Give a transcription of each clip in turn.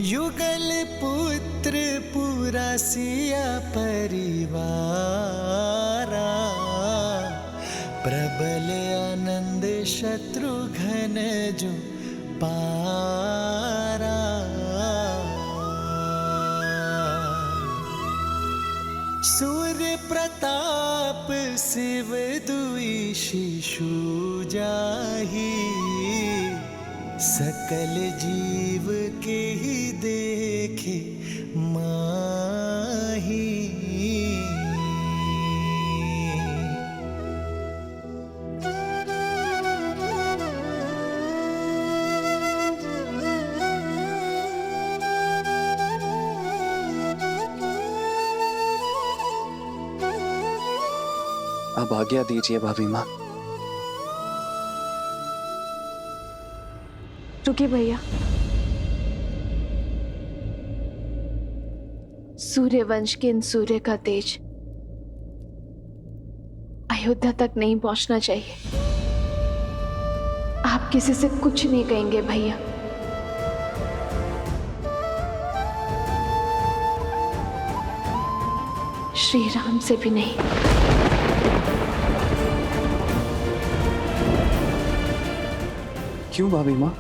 युगल पुत्र पूरा सिया परिवारा, प्रबल आनंद शत्रुघ्न जो पारा। सूर्य प्रताप शिव दुई शिशु जाहि, सकल जीव के ही देखे माही। अब आज्ञा दीजिए भाभी माँ। रुकिए भैया, सूर्यवंश के इन सूर्य का तेज अयोध्या तक नहीं पहुंचना चाहिए। आप किसी से कुछ नहीं कहेंगे भैया। श्री राम से भी नहीं। क्यों भाभी माँ?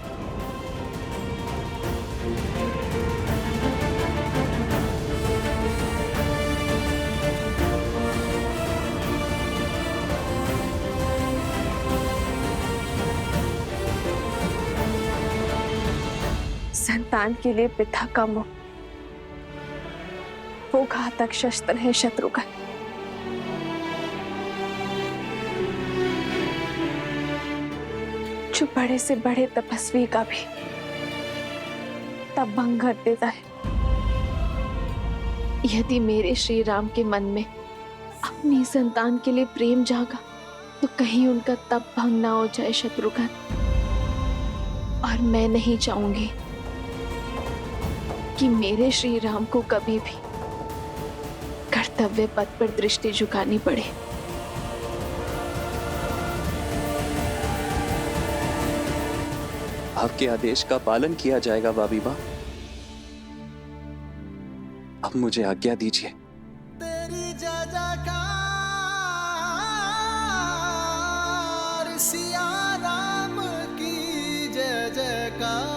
संतान के लिए पिता का मोह, वो घातक शस्त्र है शत्रुघ्न। जो बड़े से बड़े तपस्वी का भी तप भंग कर देता है। यदि मेरे श्री राम के मन में अपनी संतान के लिए प्रेम जागा, तो कहीं उनका तप भंग ना हो जाए शत्रुघ्न। और मैं नहीं चाहूंगी कि मेरे श्री राम को कभी भी कर्तव्य पथ पर दृष्टि झुकानी पड़े। आपके आदेश का पालन किया जाएगा भाभी माँ। अब मुझे आज्ञा दीजिए। तेरी जय जयकार, सिया राम की जय जयकार।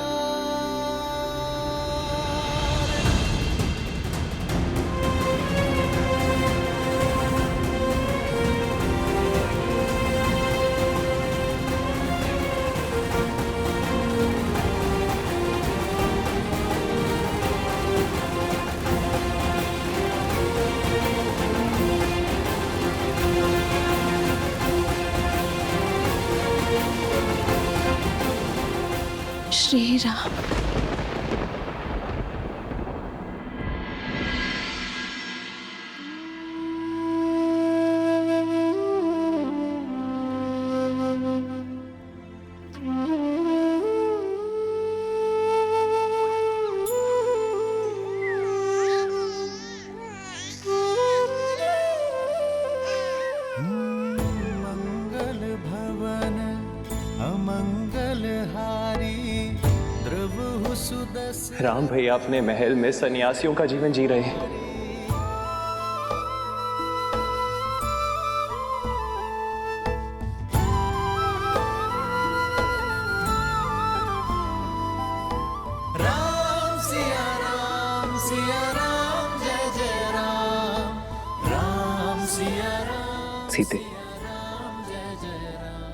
श्री राम। मंगल भवन अमंगल हारी, द्रवहु सुदस। राम भैया अपने महल में सन्यासियों का जीवन जी रहे हैं। राम सिया राम जय जय राम, राम सिया राम। सीते,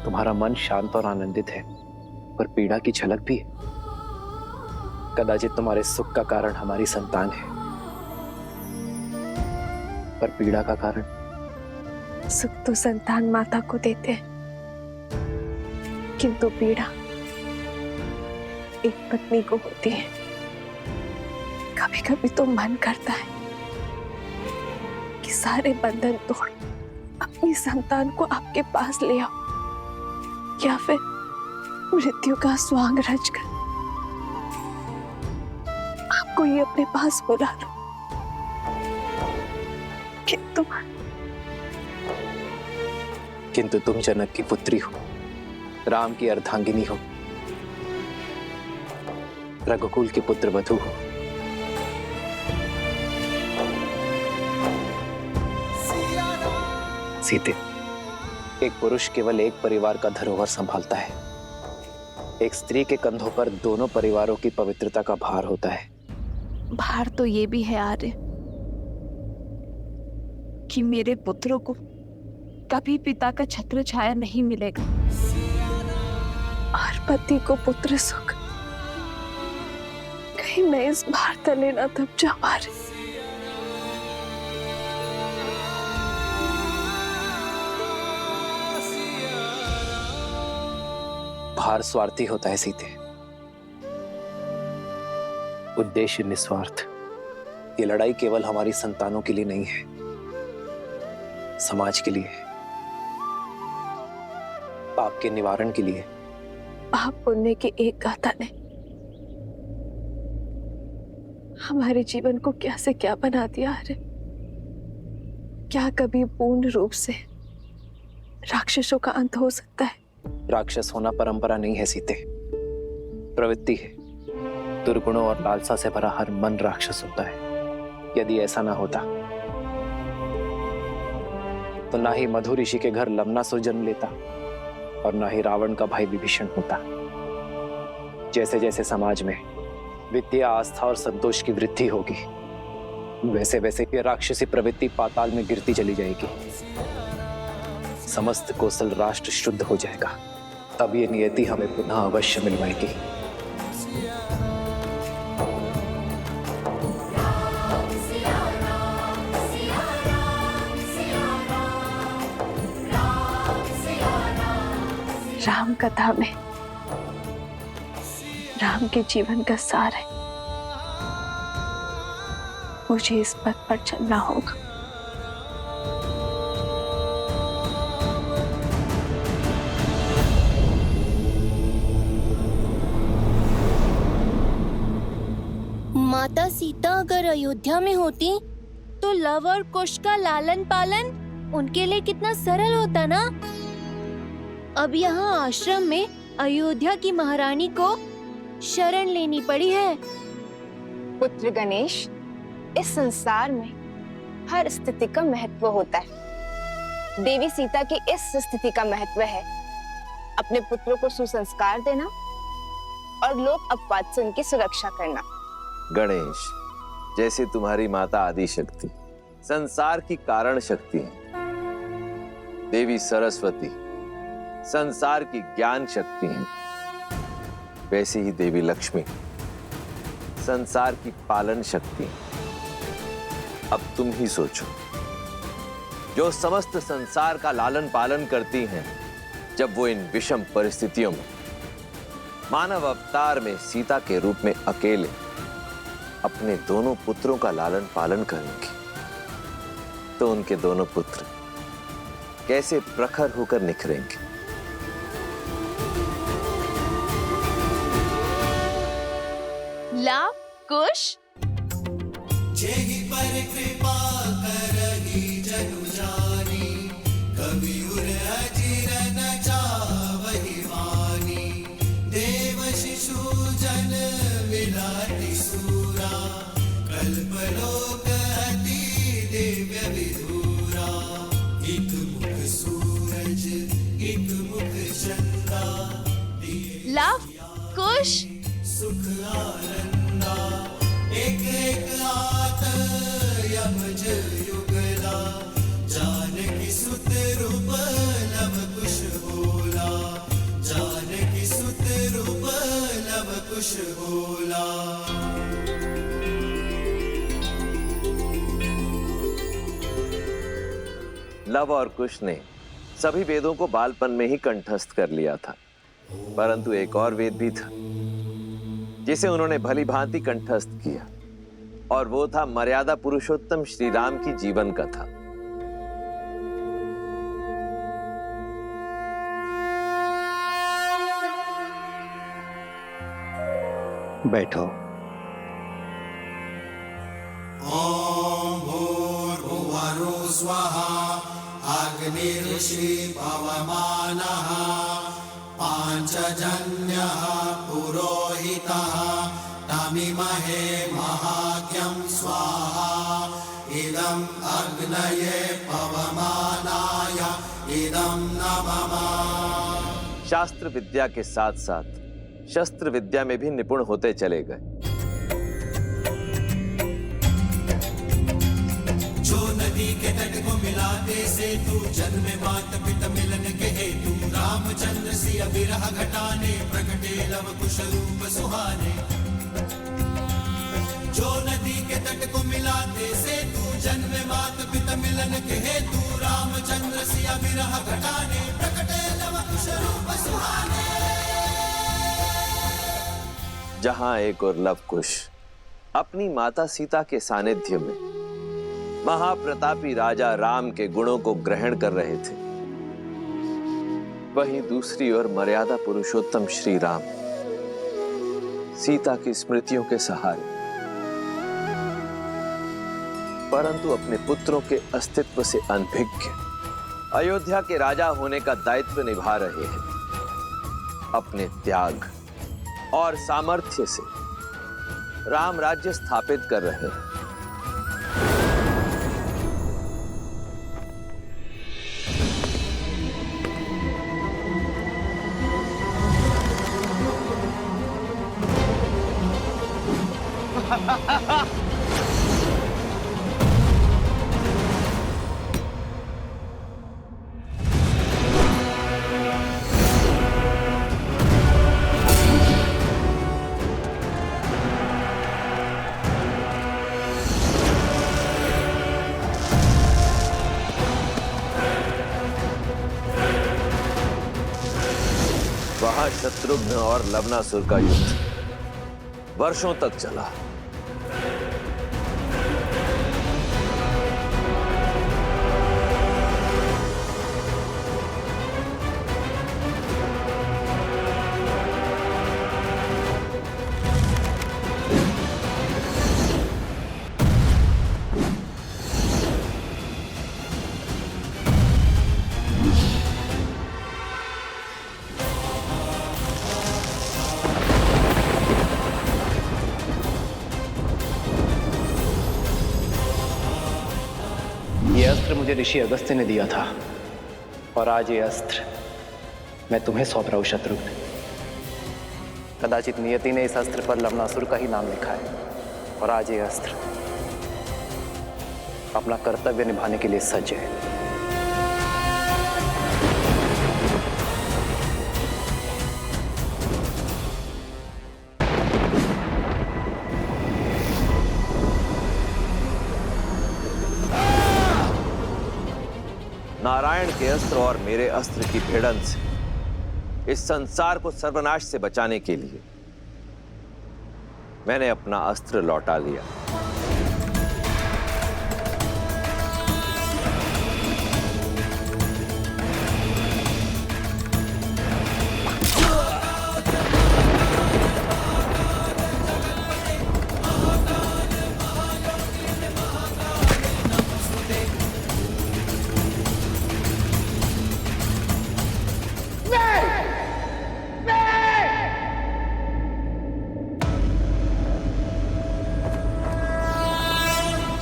तुम्हारा मन शांत और आनंदित है, पर पीड़ा की झलक भी है। कदाचित तुम्हारे सुख का कारण हमारी संतान है, पर पीड़ा का कारण? सुख तो संतान माता को देते हैं, किंतु पीड़ा एक पत्नी को होती है। कभी कभी तो मन करता है कि सारे बंधन तोड़ अपनी संतान को आपके पास ले आओ, या फिर मृत्यु का स्वांग रचकर आपको ये अपने पास बुला लो। किंतु तुम जनक की पुत्री हो, राम की अर्धांगिनी हो, रघुकुल के पुत्र वधू हो। सीते, एक पुरुष केवल एक परिवार का धरोहर संभालता है। एक स्त्री के कंधों पर दोनों परिवारों की पवित्रता का भार होता है। भार तो ये भी है आर्य कि मेरे पुत्रों को कभी पिता का छत्र छाया नहीं मिलेगा और पति को पुत्र सुख। कहीं मैं इस भार तले ना दब जाऊं आर्य। भार स्वार्थी होता है सीते, उद्देश्य निस्वार्थ। ये लड़ाई केवल हमारी संतानों के लिए नहीं है, समाज के लिए है, पाप के निवारण के लिए। पाप पुण्य की एक गाथा ने हमारे जीवन को क्या से क्या बना दिया है। क्या कभी पूर्ण रूप से राक्षसों का अंत हो सकता है? राक्षस होना परंपरा नहीं है सीते, प्रवृत्ति है। दुर्गुणों और लालसा से भरा हर मन राक्षस होता है। यदि ऐसा ना होता तो ना ही मधु ऋषि के घर लवनासुर जन्म लेता और ना ही रावण का भाई विभीषण होता। जैसे जैसे समाज में विद्या, आस्था और संतोष की वृद्धि होगी, वैसे वैसे ये राक्षसी प्रवृत्ति पाताल में गिरती चली जाएगी। समस्त कौशल राष्ट्र शुद्ध हो जाएगा, तब ये नियति हमें पुनः अवश्य मिलवाएगी। राम कथा में राम के जीवन का सार है। मुझे इस पथ पर चलना होगा। माता सीता अगर अयोध्या में होती तो लव और कुश का लालन पालन उनके लिए कितना सरल होता ना। अब यहाँ आश्रम में अयोध्या की महारानी को शरण लेनी पड़ी है। पुत्र गणेश, इस संसार में हर स्थिति का महत्व होता है। देवी सीता की इस स्थिति का महत्व है अपने पुत्रों को सुसंस्कार देना और लोक अपवाद से उनकी सुरक्षा करना। गणेश, जैसे तुम्हारी माता आदि शक्ति संसार की कारण शक्ति है, देवी सरस्वती संसार की ज्ञान शक्ति है, वैसे ही देवी लक्ष्मी संसार की पालन शक्ति है। अब तुम ही सोचो, जो समस्त संसार का लालन पालन करती हैं, जब वो इन विषम परिस्थितियों में मानव अवतार में सीता के रूप में अकेले अपने दोनों पुत्रों का लालन पालन करेंगी, तो उनके दोनों पुत्र कैसे प्रखर होकर निखरेंगे। लव, कुश, जेहि पर कृपा करहि जनु जानी, कवि उर अजिर न जावहि वानी। देव शिशु जन विलाति सूरा, कल्पलोक अति दिव्य विधूरा। एक मुख सूरज एक मुख चंद्रा, लव, कुश, सुख आनंदा। एक एक आत यमज युगला, जानकी सुत रूप लव कुश होला। जानकी सुत रूप लव कुश होला। लव और कुश ने सभी वेदों को बालपन में ही कंठस्थ कर लिया था, परंतु एक और वेद भी था जिसे उन्होंने भली भांति कंठस्थ किया, और वो था मर्यादा पुरुषोत्तम श्री राम की जीवन कथा। बैठो। ओम भूर्भुवः स्वहा, अग्निर्षि पवमानः, पांचजन्यः पुरोहितः, तमिमहे महाज्ञं स्वाहा। इदं अग्नये पवमानाय शास्त्र विद्या के साथ साथ शस्त्र विद्या में भी निपुण होते चले गए। जो नदी के तट को मिलाते सेतु, जन्मे मात पिता मिलन के हेतु, रामचंद्र सिया विरह घटाने, प्रकटे लव कुश रूप सुहाने। जो नदी के तट को मिलाते सेतु, जन्मे मात पिता मिलन के हेतु, रामचंद्र सिया विरह घटाने, प्रकटे लव कुश रूप सुहाने। जहां एक और लव कुश अपनी माता सीता के सानिध्य में महाप्रतापी राजा राम के गुणों को ग्रहण कर रहे थे, वहीं दूसरी ओर मर्यादा पुरुषोत्तम श्री राम सीता की स्मृतियों के सहारे परंतु अपने पुत्रों के अस्तित्व से अनभिज्ञ अयोध्या के राजा होने का दायित्व निभा रहे हैं। अपने त्याग और सामर्थ्य से राम राज्य स्थापित कर रहे हैं। वहां शत्रुघ्न और लवनासुर का युद्ध वर्षों तक चला। ये अस्त्र मुझे ऋषि अगस्त्य ने दिया था और आज ये अस्त्र मैं तुम्हें सौंप रहा हूं शत्रुघ्न। कदाचित नियति ने इस अस्त्र पर लवनासुर का ही नाम लिखा है और आज ये अस्त्र अपना कर्तव्य निभाने के लिए सज्ज है। नारायण के अस्त्र और मेरे अस्त्र की भिड़ंत से इस संसार को सर्वनाश से बचाने के लिए मैंने अपना अस्त्र लौटा लिया।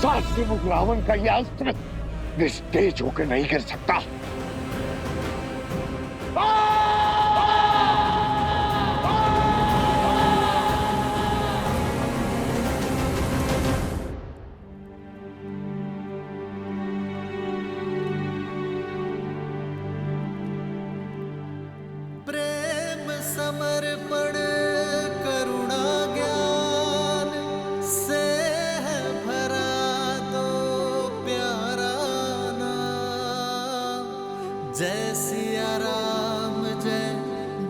सात्विक रावण का यह अस्त्र निस्तेज होकर नहीं गिर सकता। प्रेम समर्पण करुणा ज्ञान से है भरा दो प्यारा नाम। जय सिया राम, जय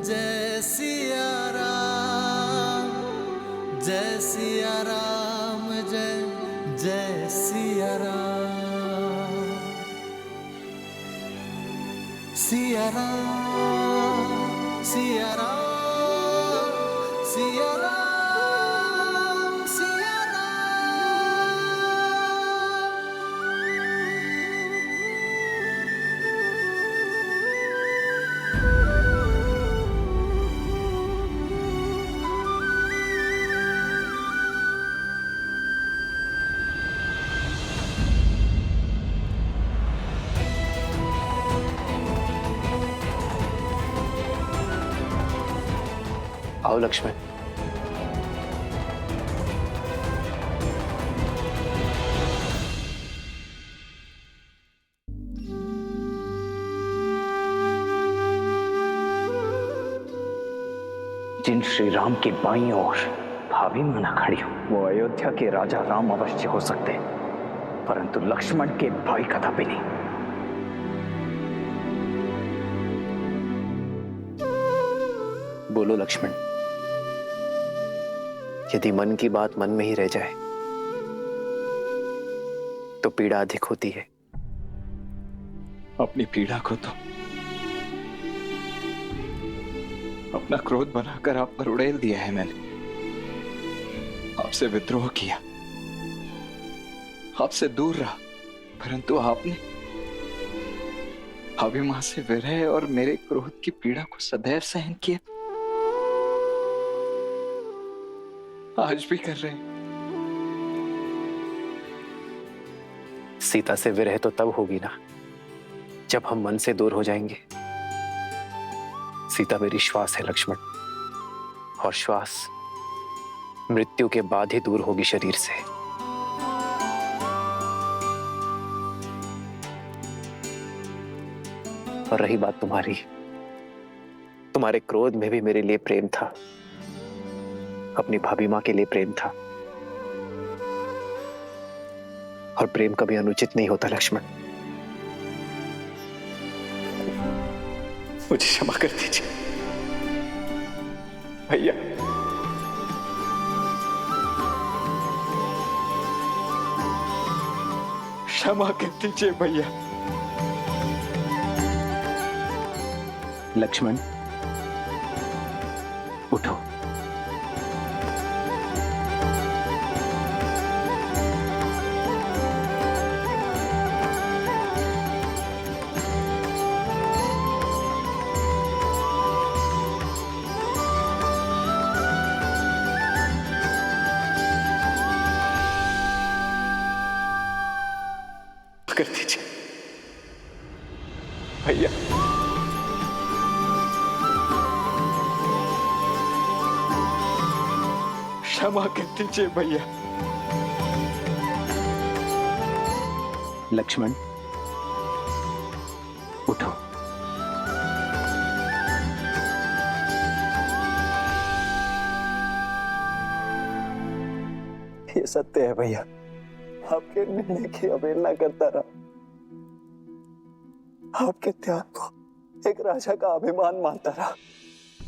जय सिया राम, जय सिया राम, जय जय सिया राम। सिया राम, सिया राम, सिया राम, सिया राम। आओ लक्ष्मण। जिन श्री राम की बाईं ओर भाभी माना खड़ी हो, वो अयोध्या के राजा राम अवश्य हो सकते, परंतु लक्ष्मण के भाई कदापि नहीं। बोलो लक्ष्मण, यदि मन की बात मन में ही रह जाए तो पीड़ा अधिक होती है। अपनी पीड़ा को तो अपना क्रोध बनाकर आप पर उड़ेल दिया है मैंने। आपसे विद्रोह किया, आपसे दूर रहा, परंतु आपने अभिमान से विरह और मेरे क्रोध की पीड़ा को सदैव सहन किया। आज भी कर रहे हैं। सीता से विरह तो तब होगी ना जब हम मन से दूर हो जाएंगे। सीता मेरी श्वास है लक्ष्मण, और श्वास मृत्यु के बाद ही दूर होगी शरीर से। और रही बात तुम्हारे क्रोध में भी मेरे लिए प्रेम था, अपनी भाभी मां के लिए प्रेम था, और प्रेम कभी अनुचित नहीं होता लक्ष्मण। मुझे क्षमा कर दीजिए भैया। क्षमा कर दीजिए भैया। लक्ष्मण उठो। कर दीजिए भैया। क्षमा कर दीजिए भैया। लक्ष्मण उठो। ये सत्य है भैया, आपके निर्णय की अवहेलना करता रहा, आपके त्याग को एक राजा का अभिमान मानता रहा।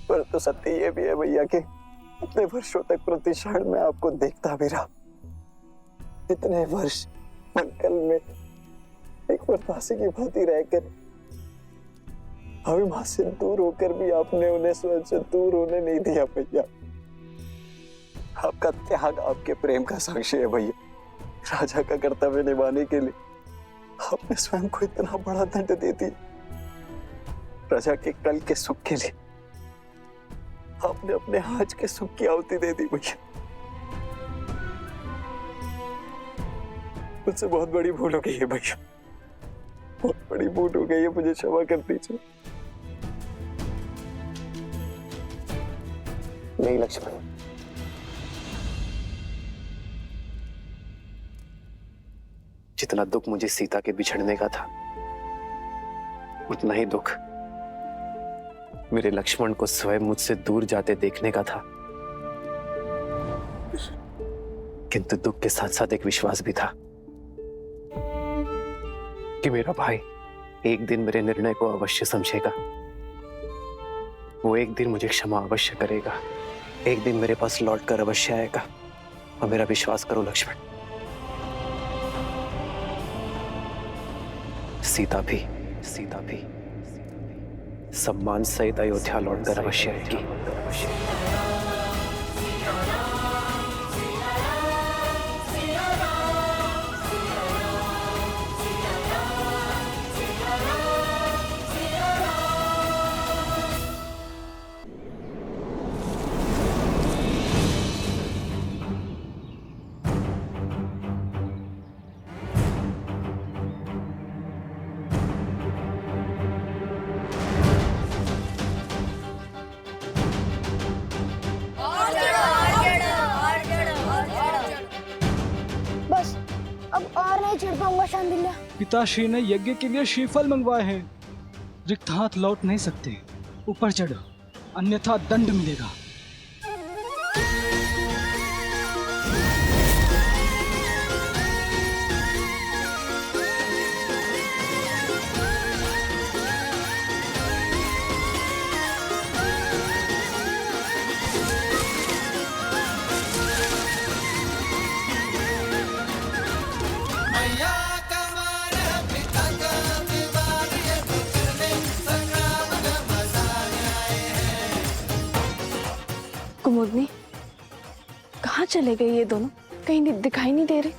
पर तो सत्य ये भी है भैया कि इतने वर्षों तक प्रति क्षण में आपको देखता भी रहा। इतने वर्ष मंडल में एक प्रवासी की भांति रहकर अभिमान से दूर होकर भी आपने उन्हें स्वयं से दूर होने नहीं दिया भैया। आपका त्याग आपके प्रेम का साक्षी है भैया। राजा का कर्तव्य निभाने के लिए आपने स्वयं को इतना बड़ा दंड दे दिया। प्रजा के कल के सुख के लिए आपने अपने आज के सुख की आहुति दे दी भैया। मुझसे बहुत बड़ी भूल हो गई है भैया, बहुत बड़ी भूल हो गई है, मुझे क्षमा कर दीजिए। नहीं लक्ष्मण, जितना दुख मुझे सीता के बिछड़ने का था, उतना ही दुख मेरे लक्ष्मण को स्वयं मुझसे दूर जाते देखने का था। किंतु दुख के साथ साथ एक विश्वास भी था कि मेरा भाई एक दिन मेरे निर्णय को अवश्य समझेगा। वो एक दिन मुझे क्षमा अवश्य करेगा, एक दिन मेरे पास लौटकर अवश्य आएगा। और मेरा विश्वास करो लक्ष्मण, सीता भी सम्मान सहित अयोध्या लौटकर अवश्य आएगी। नहीं चढ़ पाऊंगा शांडिल्य। पिताश्री ने यज्ञ के लिए श्रीफल मंगवाए हैं। रिक्त हाथ लौट नहीं सकते। ऊपर चढ़ो, अन्यथा दंड मिलेगा। कुमुदनी, कहाँ चले गए ये दोनों? कहीं दिखाई नहीं दे रहे।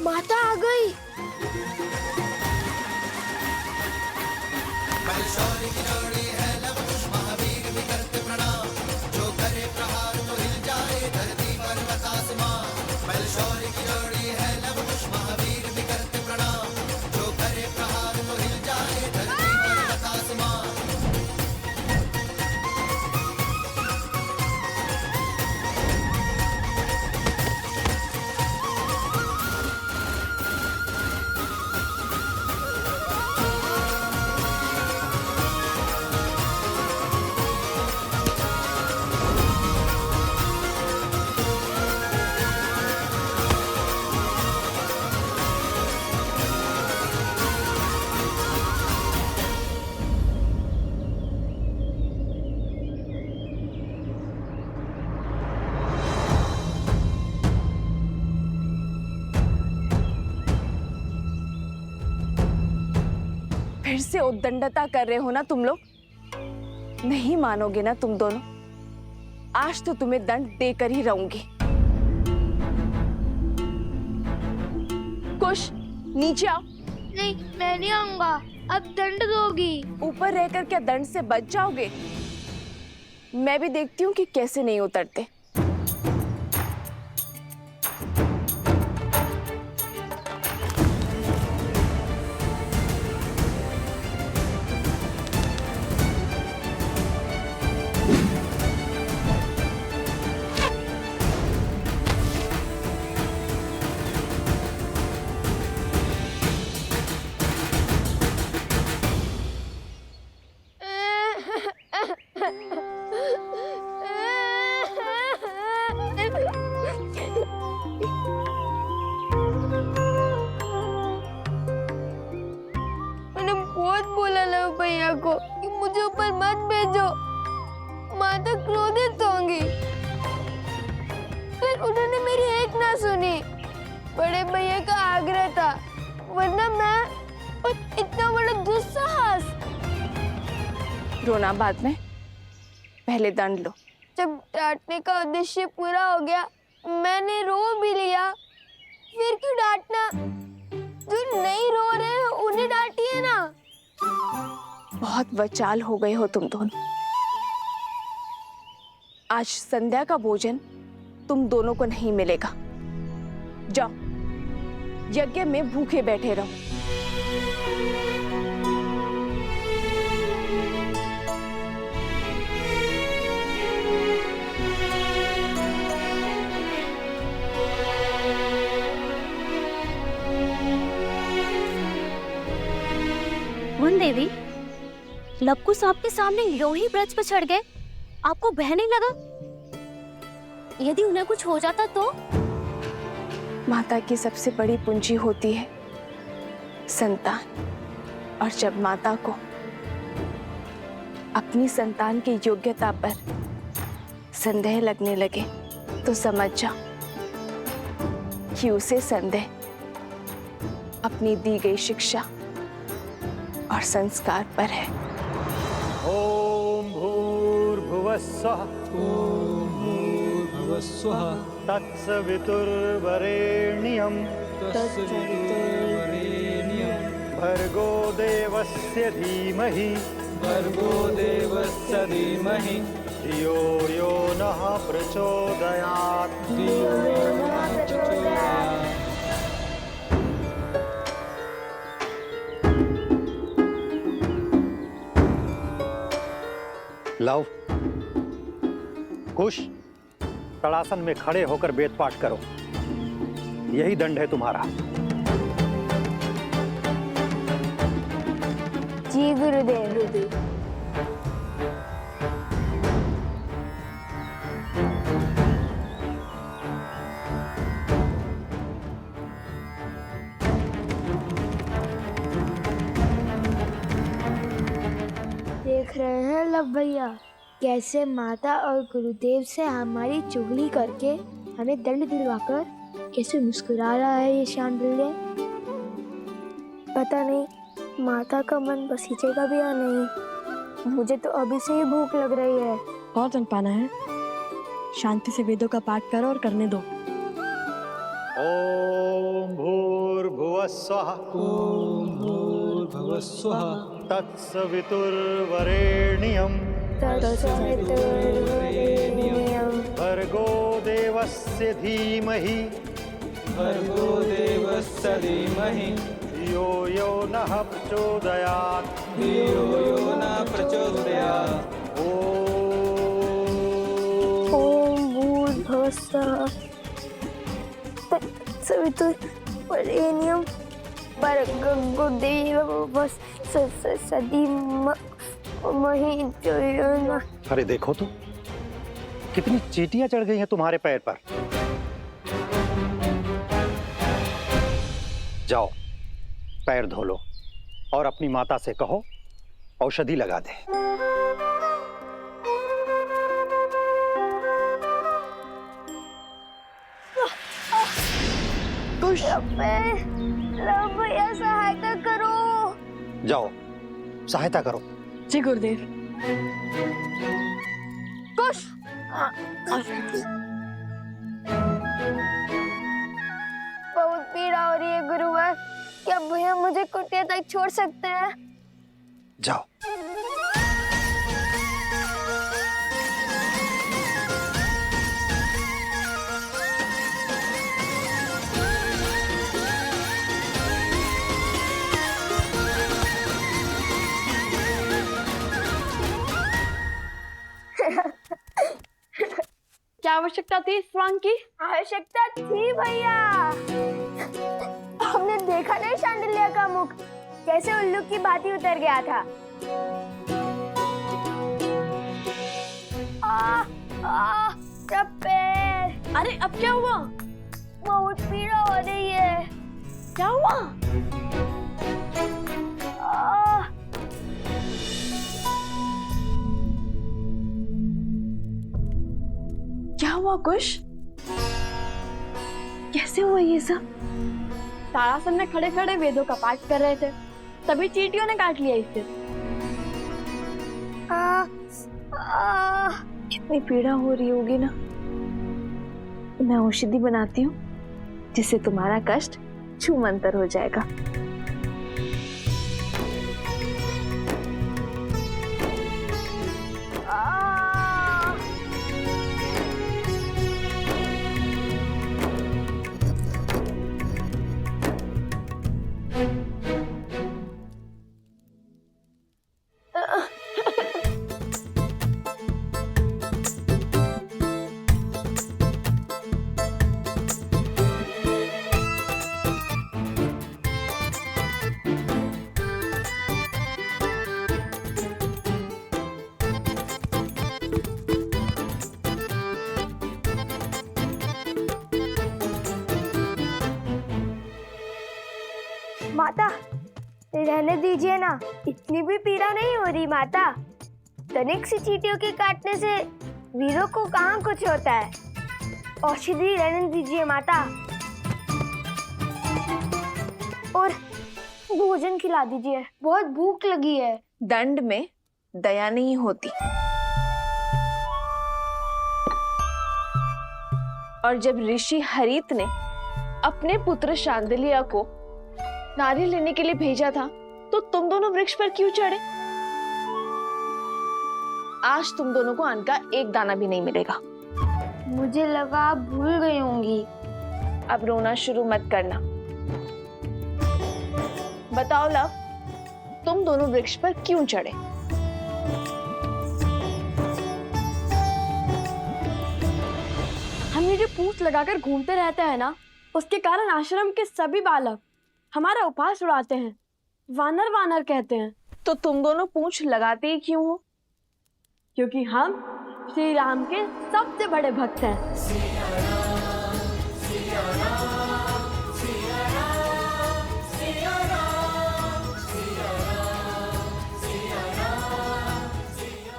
माता आ गई। फिर से उद्दंडता कर रहे हो ना तुम लोग? नहीं मानोगे ना तुम दोनों? आज तो तुम्हें दंड देकर ही रहूंगी। कुश, नीचे आओ। नहीं, मैं नहीं आऊंगा। अब दंड दोगी। ऊपर रहकर क्या दंड से बच जाओगे? मैं भी देखती हूँ कि कैसे नहीं उतरते। मैंने बहुत बोला लव भैया को कि मुझे ऊपर मत भेजो, माता क्रोधित होंगी। फिर उन्होंने मेरी एक ना सुनी। बड़े भैया का आग्रह था, वरना मैं और इतना बड़ा दुस्साहस। रोना बाद में, पहले दंड लो। जब डांटने का उद्देश्य पूरा हो गया, मैंने रो भी लिया। फिर क्यों डांटना? जो नहीं रो रहे उन्हें डांटिए ना। बहुत बचाल हो गए हो तुम दोनों। आज संध्या का भोजन तुम दोनों को नहीं मिलेगा। जाओ, यज्ञ में भूखे बैठे रहो। मुन देवी, लवकुश आपके सामने यूं ही ब्रज पर चढ़ गए, आपको भय नहीं लगा? यदि उन्हें कुछ हो जाता तो? माता की सबसे बड़ी पूंजी होती है संतान, और जब माता को अपनी संतान की योग्यता पर संदेह लगने लगे तो समझ जाओ कि उसे संदेह अपनी दी गई शिक्षा और संस्कार पर है। ओम भूर्भुवस्सुः तत्सवितुर्वरेण्यं भर्गो देवस्य धीमहि धियो यो नः प्रचोदयात्। लव, कुश, तड़ासन में खड़े होकर वेद पाठ करो। यही दंड है तुम्हारा। जी गुरुदेव। देख रहे हैं लव भैया कैसे माता और गुरुदेव से हमारी चुगली करके हमें दंड दिलवाकर कैसे मुस्कुरा रहा है ये शांडिल्य। पता नहीं माता का मन बसीचेगा भी या नहीं। मुझे तो अभी से ही भूख लग रही है। और जन पाना है, शांति से वेदों का पाठ करो और करने दो। ओम भूर्भुवः स्वः। ओम भूर्भुवः स्वः। तत्सवितुर्वरेण्यं भर्गो देवस्य धीमहि धियो यो नः प्रचोदयात्। ओम भूर्भुवः स्वः तत्सवितुर्वरेण्यं भर्गो देवस्य धीमहि धियो यो नः। अरे देखो तो कितनी चींटियां चढ़ गई हैं तुम्हारे पैर पर। जाओ पैर धो लो और अपनी माता से कहो औषधि लगा दे। भैया सहायता करो। जाओ सहायता करो। जी गुरुदेव। कुश बहुत पीड़ा हो रही है गुरुवर। क्या भैया मुझे कुटिया तक छोड़ सकते हैं? जाओ। क्या आवश्यकता थी इस स्वांग की? आवश्यकता थी भैया। हमने देखा नहीं शांडिल्य का मुख कैसे उल्लू की भांति उतर गया था। पैर। अरे अब क्या हुआ? बहुत पीड़ा हो रही है। क्या हुआ? क्या हुआ कुश? कैसे हुआ ये सब? तारासन में खड़े खड़े वेदों का पाठ कर रहे थे, तभी चींटियों ने काट लिया इसे। कितनी पीड़ा हो रही होगी ना। मैं औषधि बनाती हूँ जिससे तुम्हारा कष्ट छूमंतर हो जाएगा। माता रहने दीजिए ना, इतनी भी पीड़ा नहीं हो रही माता। तनिक सी चींटियों के काटने से वीरों को कहाँ कुछ होता है। औषधि रहने दीजिए माता और भोजन खिला दीजिए, बहुत भूख लगी है। दंड में दया नहीं होती, और जब ऋषि हरित ने अपने पुत्र शांडिल्य को नारियल लेने के लिए भेजा था तो तुम दोनों वृक्ष पर क्यों चढ़े? आज तुम दोनों को अन्न का एक दाना भी नहीं मिलेगा। मुझे लगा आप भूल गई होंगी। अब रोना शुरू मत करना। बताओ लव, तुम दोनों वृक्ष पर क्यों चढ़े? हम ये जो पूंछ लगाकर घूमते रहते हैं ना, उसके कारण आश्रम के सभी बालक हमारा उपहास उड़ाते हैं, वानर वानर कहते हैं। तो तुम दोनों पूंछ लगाते ही क्यों हो? क्योंकि हम श्री राम के सबसे बड़े भक्त हैं।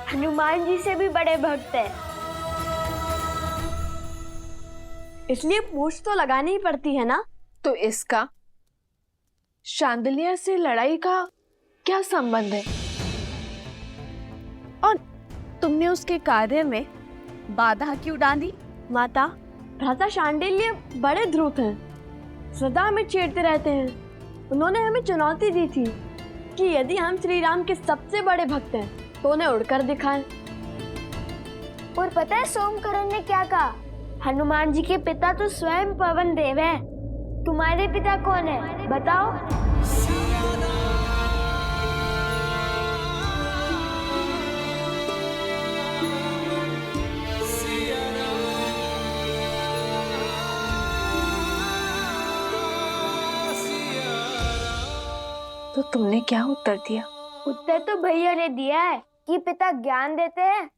हनुमान जी से भी बड़े भक्त हैं। इसलिए पूंछ तो लगानी ही पड़ती है ना। तो इसका शांडिल्य से लड़ाई का क्या संबंध है? और तुमने उसके कार्य में बाधा क्यों डाली? माता, भ्राता शांडिल्य बड़े ध्रुत हैं, सदा हमें छेड़ते रहते हैं। उन्होंने हमें चुनौती दी थी कि यदि हम श्री राम के सबसे बड़े भक्त हैं तो उन्हें उड़कर दिखाएं। और पता है सोमकरण ने क्या कहा? हनुमान जी के पिता तो स्वयं पवन देव हैं। तुम्हारे पिता कौन है बताओ? तो तुमने क्या उत्तर दिया? उत्तर तो भैया ने दिया है कि पिता ज्ञान देते हैं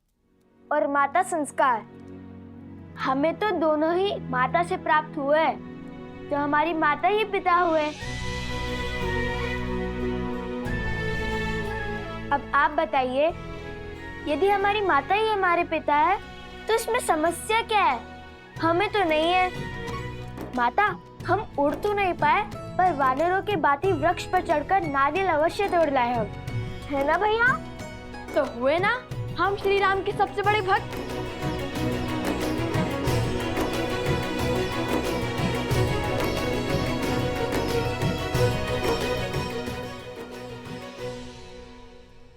और माता संस्कार। हमें तो दोनों ही माता से प्राप्त हुए, तो हमारी माता ही पिता हुए। अब आप बताइए, यदि हमारी माता ही हमारे पिता है तो इसमें समस्या क्या है? हमें तो नहीं है। माता, हम उड़ तो नहीं पाए, पर वानरों के बाती वृक्ष पर चढ़कर नारियल अवश्य तोड़ लाए हम, है ना भैया? तो हुए ना हम श्री राम के सबसे बड़े भक्त।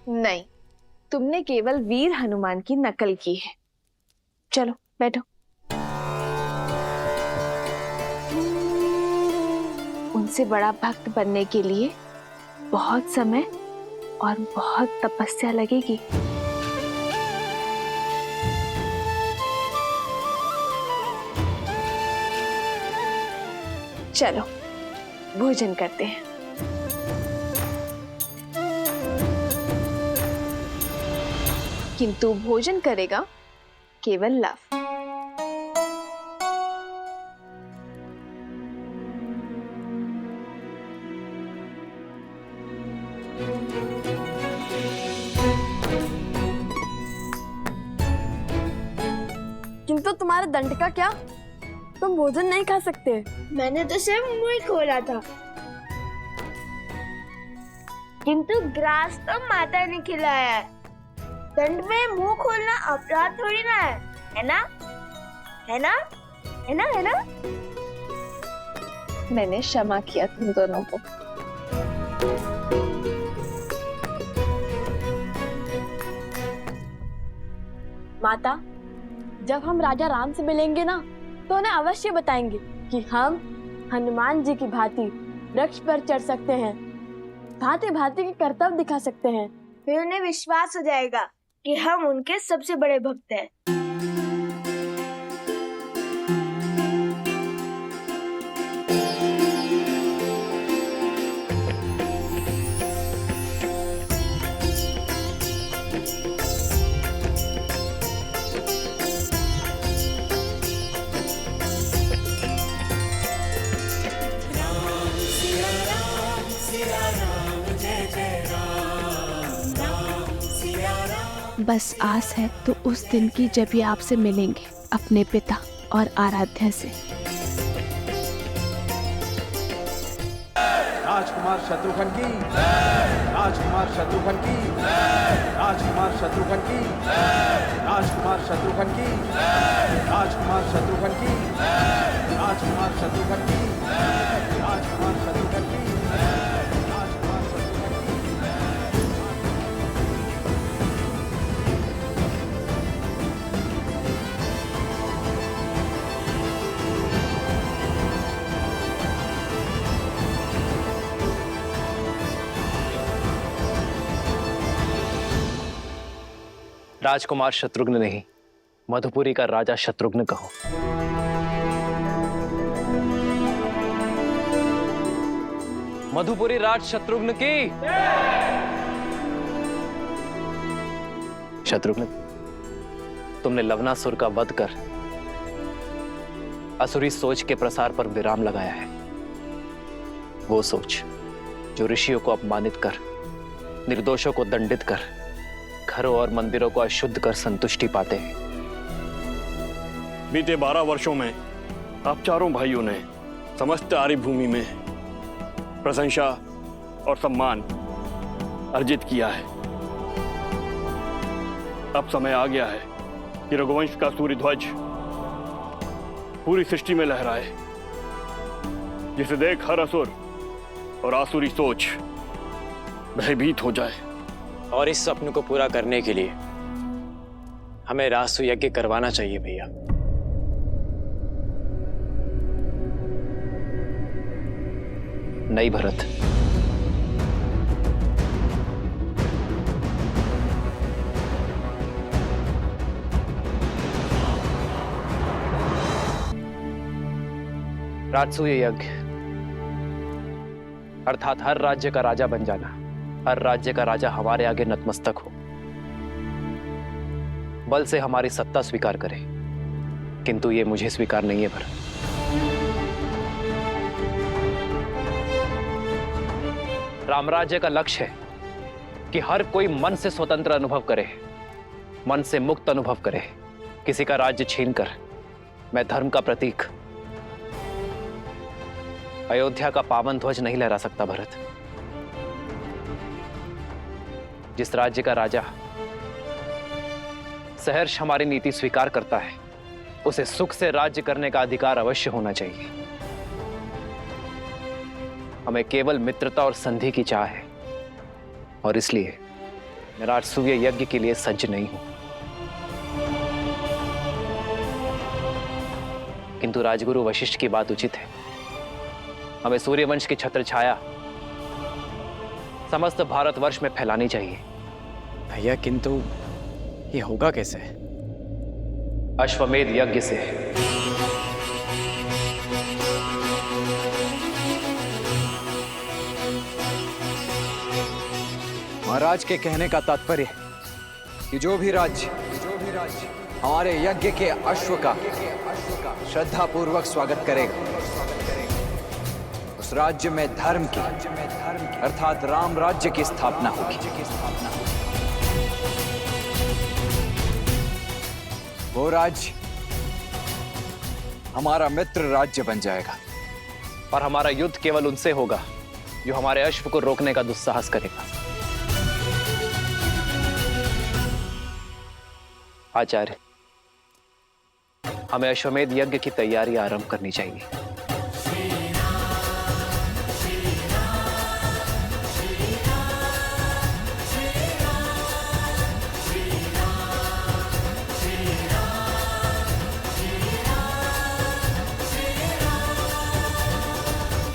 नहीं, तुमने केवल वीर हनुमान की नकल की है। चलो बैठो। उनसे बड़ा भक्त बनने के लिए बहुत समय और बहुत तपस्या लगेगी। चलो भोजन करते हैं। किंतु भोजन करेगा केवल लव। किंतु तुम्हारे दंड का क्या? तुम भोजन नहीं खा सकते। मैंने तो सिर्फ मुंह ही खोला था, किंतु ग्रास तो माता ने खिलाया है। दंड में मुंह खोलना अपराध थोड़ी ना है ना? है ना? है ना? है ना? मैंने क्षमा किया तुम दोनों को। माता, जब हम राजा राम से मिलेंगे ना, तो उन्हें अवश्य बताएंगे कि हम हनुमान जी की भांति वृक्ष पर चढ़ सकते हैं, भांति भांति के कर्तव्य दिखा सकते हैं। फिर उन्हें विश्वास हो जाएगा कि हम उनके सबसे बड़े भक्त हैं। बस आस है तो उस दिन की जब ये आपसे मिलेंगे अपने पिता और आराध्या से। राजकुमार शत्रुघ्न की, राजकुमार शत्रुघ्न की, राजकुमार शत्रुघ्न की, राजकुमार शत्रुघ्न की, राजकुमार शत्रुघ्न की, राजकुमार शत्रुघ्न की, राजकुमार शत्रुघ्न की। राजकुमार शत्रुघ्न नहीं, मधुपुरी का राजा शत्रुघ्न कहो। मधुपुरी राज शत्रुघ्न की। शत्रुघ्न, तुमने लवनासुर का वध कर असुरी सोच के प्रसार पर विराम लगाया है। वो सोच जो ऋषियों को अपमानित कर, निर्दोषों को दंडित कर, घरों और मंदिरों को अशुद्ध कर संतुष्टि पाते हैं। बीते 12 वर्षों में आप चारों भाइयों ने समस्त आर्य भूमि में प्रशंसा और सम्मान अर्जित किया है। अब समय आ गया है कि रघुवंश का सूर्य ध्वज पूरी सृष्टि में लहराए, जिसे देख हर असुर और आसुरी सोच भयभीत हो जाए। और इस सपने को पूरा करने के लिए हमें रासु यज्ञ करवाना चाहिए भैया। नहीं भरत, राजसूय यज्ञ अर्थात हर राज्य का राजा बन जाना, हर राज्य का राजा हमारे आगे नतमस्तक हो, बल से हमारी सत्ता स्वीकार करे। किंतु ये मुझे स्वीकार नहीं है भरत। रामराज्य का लक्ष्य है कि हर कोई मन से स्वतंत्र अनुभव करे, मन से मुक्त अनुभव करे। किसी का राज्य छीनकर मैं धर्म का प्रतीक अयोध्या का पावन ध्वज नहीं लहरा सकता भरत। जिस राज्य का राजा सहर्ष हमारी नीति स्वीकार करता है, उसे सुख से राज्य करने का अधिकार अवश्य होना चाहिए। हमें केवल मित्रता और संधि की चाह है, और इसलिए मैं राजसूय यज्ञ के लिए सज्ज नहीं हूं। किंतु राजगुरु वशिष्ठ की बात उचित है। हमें सूर्यवंश की छत्र छाया समस्त भारतवर्ष में फैलानी चाहिए। भैया, किंतु ये होगा कैसे? अश्वमेध यज्ञ से। महाराज के कहने का तात्पर्य कि जो भी राज्य हमारे यज्ञ के अश्व का श्रद्धा पूर्वक स्वागत करेगा, उस राज्य में धर्म की अर्थात राम राज्य की स्थापना होगी। वो राज्य हमारा मित्र राज्य बन जाएगा, और हमारा युद्ध केवल उनसे होगा जो हमारे अश्व को रोकने का दुस्साहस करेगा। आचार्य, हमें अश्वमेध यज्ञ की तैयारी आरंभ करनी चाहिए।